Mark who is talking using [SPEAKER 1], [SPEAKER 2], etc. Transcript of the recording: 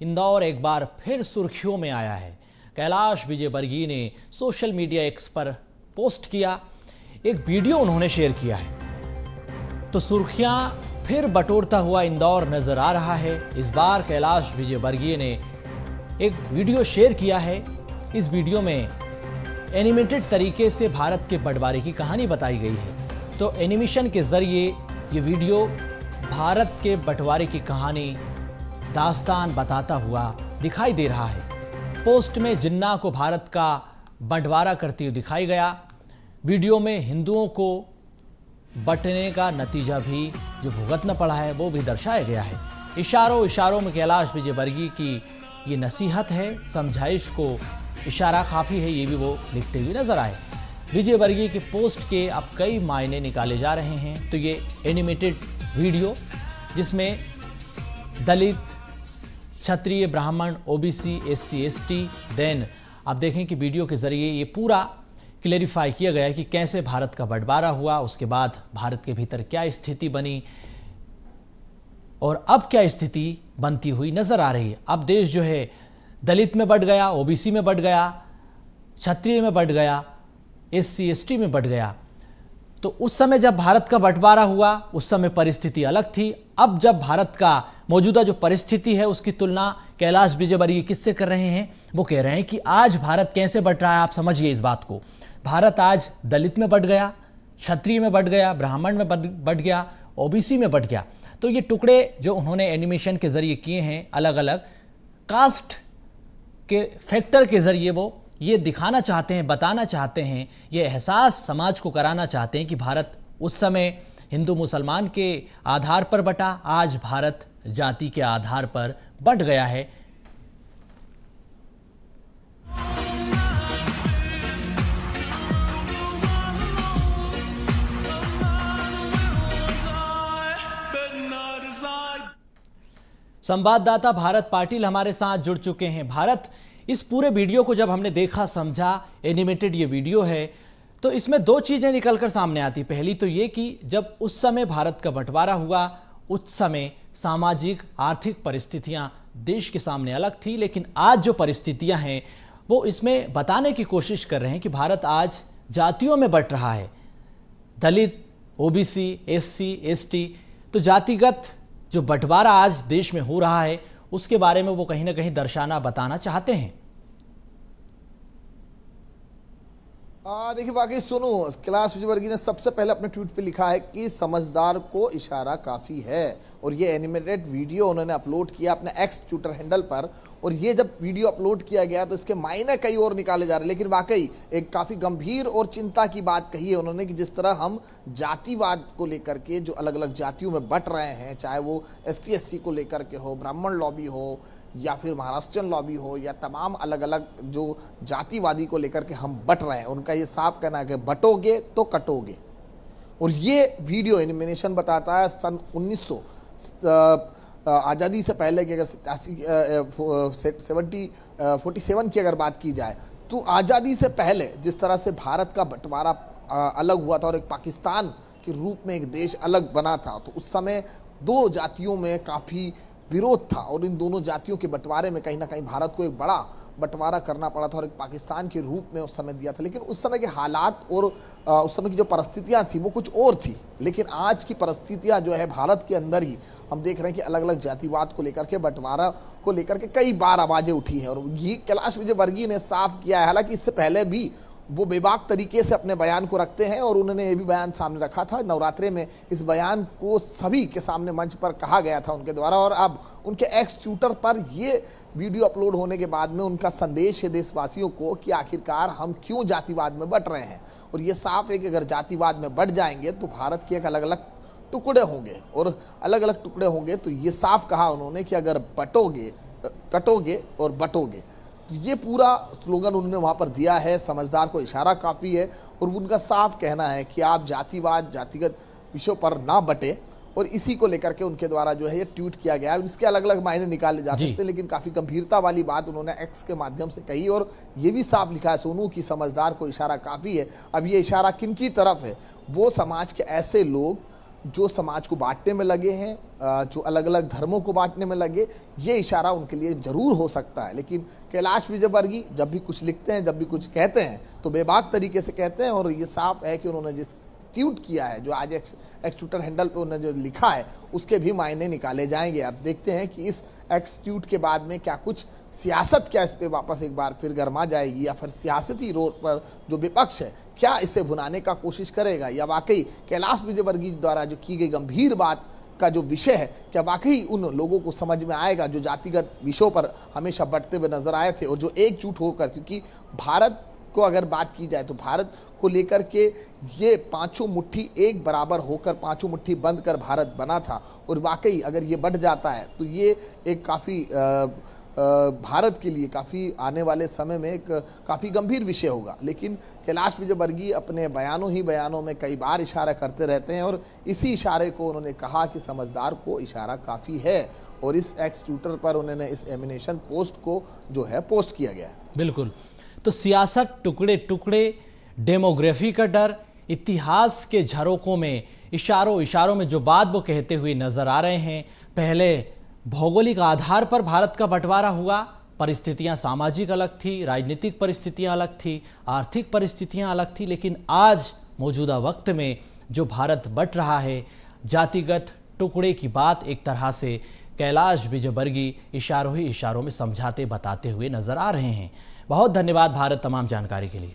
[SPEAKER 1] इंदौर एक बार फिर सुर्खियों में आया है। कैलाश विजयवर्गीय ने सोशल मीडिया एक्स पर पोस्ट किया, एक वीडियो उन्होंने शेयर किया है, तो सुर्खियां फिर बटोरता हुआ इंदौर नजर आ रहा है। इस बार कैलाश विजयवर्गीय ने एक वीडियो शेयर किया है। इस वीडियो में एनिमेटेड तरीके से भारत के बंटवारे की कहानी बताई गई है। तो एनिमेशन के जरिए ये वीडियो भारत के बंटवारे की कहानी, दास्तान बताता हुआ दिखाई दे रहा है। पोस्ट में जिन्ना को भारत का बंटवारा करते हुए दिखाई गया। वीडियो में हिंदुओं को बंटने का नतीजा भी जो भुगतना पड़ा है वो भी दर्शाया गया है। इशारों इशारों में कैलाश विजयवर्गीय की ये नसीहत है, समझाइश को इशारा काफ़ी है, ये भी वो लिखते हुए नजर आए। विजयवर्गीय के पोस्ट के अब कई मायने निकाले जा रहे हैं। तो ये एनिमेटेड वीडियो जिसमें दलित, क्षत्रिय, ब्राह्मण, ओबीसी, एससी, एसटी, देन आप देखें कि वीडियो के जरिए ये पूरा क्लेरिफाई किया गया है कि कैसे भारत का बंटवारा हुआ, उसके बाद भारत के भीतर क्या स्थिति बनी और अब क्या स्थिति बनती हुई नजर आ रही है। अब देश जो है दलित में बंट गया, ओबीसी में बंट गया, क्षत्रिय में बंट गया, एससी, एसटी में बंट गया। तो उस समय जब भारत का बंटवारा हुआ उस समय परिस्थिति अलग थी। अब जब भारत का मौजूदा जो परिस्थिति है उसकी तुलना कैलाश विजयवर्गीय किससे कर रहे हैं? वो कह रहे हैं कि आज भारत कैसे बंट रहा है। आप समझिए इस बात को, भारत आज दलित में बंट गया, क्षत्रिय में बंट गया, ब्राह्मण में बंट गया, ओबीसी में बंट गया। तो ये टुकड़े जो उन्होंने एनिमेशन के जरिए किए हैं, अलग अलग कास्ट के फैक्टर के जरिए वो ये दिखाना चाहते हैं, बताना चाहते हैं, ये एहसास समाज को कराना चाहते हैं कि भारत उस समय हिंदू मुसलमान के आधार पर बटा, आज भारत जाति के आधार पर बंट गया है। संवाददाता भारत पाटिल हमारे साथ जुड़ चुके हैं। भारत, इस पूरे वीडियो को जब हमने देखा, समझा, एनिमेटेड ये वीडियो है, तो इसमें दो चीजें निकलकर सामने आती। पहली तो ये कि जब उस समय भारत का बंटवारा हुआ उस समय सामाजिक आर्थिक परिस्थितियां देश के सामने अलग थी, लेकिन आज जो परिस्थितियां हैं वो इसमें बताने की कोशिश कर रहे हैं कि भारत आज जातियों में बंट रहा है, दलित, ओबीसी, एससी, एसटी। तो जातिगत जो बंटवारा आज देश में हो रहा है उसके बारे में वो कहीं ना कहीं दर्शाना, बताना चाहते हैं।
[SPEAKER 2] देखिए, वाकई सुनो, कैलाश विजयवर्गीय ने सबसे पहले अपने ट्वीट पे लिखा है कि समझदार को इशारा काफी है। और ये एनिमेटेड वीडियो उन्होंने अपलोड किया अपने एक्स ट्विटर हैंडल पर। और ये जब वीडियो अपलोड किया गया तो इसके मायने कई और निकाले जा रहे हैं, लेकिन वाकई एक काफी गंभीर और चिंता की बात कही है उन्होंने कि जिस तरह हम जातिवाद को लेकर के जो अलग अलग जातियों में बंट रहे हैं, चाहे वो एससी एससी को लेकर के हो, ब्राह्मण लॉबी हो, या फिर महाराष्ट्रियन लॉबी हो, या तमाम अलग अलग जो जातिवादी को लेकर के हम बट रहे हैं, उनका ये साफ कहना है कि बटोगे तो कटोगे। और ये वीडियो एनिमेशन बताता है सन 1900 आज़ादी से पहले की, अगर 47 की अगर बात की जाए तो आज़ादी से पहले जिस तरह से भारत का बंटवारा अलग हुआ था और एक पाकिस्तान के रूप में एक देश अलग बना था, तो उस समय दो जातियों में काफ़ी विरोध था और इन दोनों जातियों के बंटवारे में कहीं ना कहीं भारत को एक बड़ा बंटवारा करना पड़ा था और एक पाकिस्तान के रूप में उस समय दिया था। लेकिन उस समय के हालात और उस समय की जो परिस्थितियां थी वो कुछ और थी। लेकिन आज की परिस्थितियां जो है भारत के अंदर ही हम देख रहे हैं कि अलग अलग जातिवाद को लेकर के, बंटवारा को लेकर के कई बार आवाजें उठी हैं। और ये कैलाश विजयवर्गीय ने साफ किया है, हालांकि इससे पहले भी वो बेबाक तरीके से अपने बयान को रखते हैं और उन्होंने ये भी बयान सामने रखा था नवरात्रे में। इस बयान को सभी के सामने मंच पर कहा गया था उनके द्वारा। और अब उनके एक्स ट्विटर पर ये वीडियो अपलोड होने के बाद में उनका संदेश है देशवासियों को कि आखिरकार हम क्यों जातिवाद में बंट रहे हैं। और ये साफ है कि अगर जातिवाद में बंट जाएंगे तो भारत के एक अलग अलग टुकड़े होंगे और अलग अलग टुकड़े होंगे। तो ये साफ कहा उन्होंने कि अगर बटोगे, कटोगे और बटोगे। तो ये पूरा स्लोगन उन्होंने वहाँ पर दिया है, समझदार को इशारा काफ़ी है। और उनका साफ कहना है कि आप जातिवाद, जातिगत विषयों पर ना बटे। और इसी को लेकर के उनके द्वारा जो है ये ट्वीट किया गया है। इसके अलग अलग मायने निकाले जा सकते हैं, लेकिन काफ़ी गंभीरता वाली बात उन्होंने एक्स के माध्यम से कही। और ये भी साफ लिखा है सोनू की समझदार को इशारा काफ़ी है। अब ये इशारा किन की तरफ है? वो समाज के ऐसे लोग जो समाज को बांटने में लगे हैं, जो अलग अलग धर्मों को बांटने में लगे, ये इशारा उनके लिए जरूर हो सकता है। लेकिन कैलाश विजयवर्गीय जब भी कुछ लिखते हैं, जब भी कुछ कहते हैं, तो बेबाक तरीके से कहते हैं। और ये साफ है कि उन्होंने जिस ट्वीट किया है, जो आज एक्स ट्विटर हैंडल पे उन्होंने जो लिखा है, उसके भी मायने निकाले जाएंगे। अब देखते हैं कि इस एक्स ट्वीट के बाद में क्या कुछ सियासत, क्या इस पे वापस एक बार फिर गरमा जाएगी, या फिर सियासती रोड पर जो विपक्ष है क्या इसे भुनाने का कोशिश करेगा, या वाकई कैलाश विजयवर्गीय द्वारा जो की गई गंभीर बात का जो विषय है, क्या वाकई उन लोगों को समझ में आएगा जो जातिगत विषयों पर हमेशा बढ़ते हुए नजर आए थे, और जो एकजुट होकर, क्योंकि भारत को अगर बात की जाए तो भारत को लेकर के ये पांचों मुट्ठी एक बराबर होकर, पांचों मुट्ठी बंद कर भारत बना था। और वाकई अगर ये बढ़ जाता है तो ये एक काफ़ी भारत के लिए काफ़ी आने वाले समय में एक काफ़ी गंभीर विषय होगा। लेकिन कैलाश विजयवर्गीय अपने बयानों में कई बार इशारा करते रहते हैं, और इसी इशारे को उन्होंने कहा कि समझदार को इशारा काफ़ी है, और इस एक्स ट्विटर पर उन्होंने इस एमिनेशन पोस्ट को जो है पोस्ट किया गया है।
[SPEAKER 1] बिल्कुल। तो सियासत, टुकड़े टुकड़े, डेमोग्राफी का डर, इतिहास के झरोकों में इशारों में जो बात वो कहते हुए नजर आ रहे हैं। पहले भौगोलिक आधार पर भारत का बंटवारा हुआ, परिस्थितियां सामाजिक अलग थी, राजनीतिक परिस्थितियां अलग थी, आर्थिक परिस्थितियां अलग थी। लेकिन आज मौजूदा वक्त में जो भारत बंट रहा है, जातिगत टुकड़े की बात एक तरह से कैलाश विजयवर्गीय इशारों में समझाते बताते हुए नजर आ रहे हैं। बहुत धन्यवाद भारत तमाम जानकारी के लिए।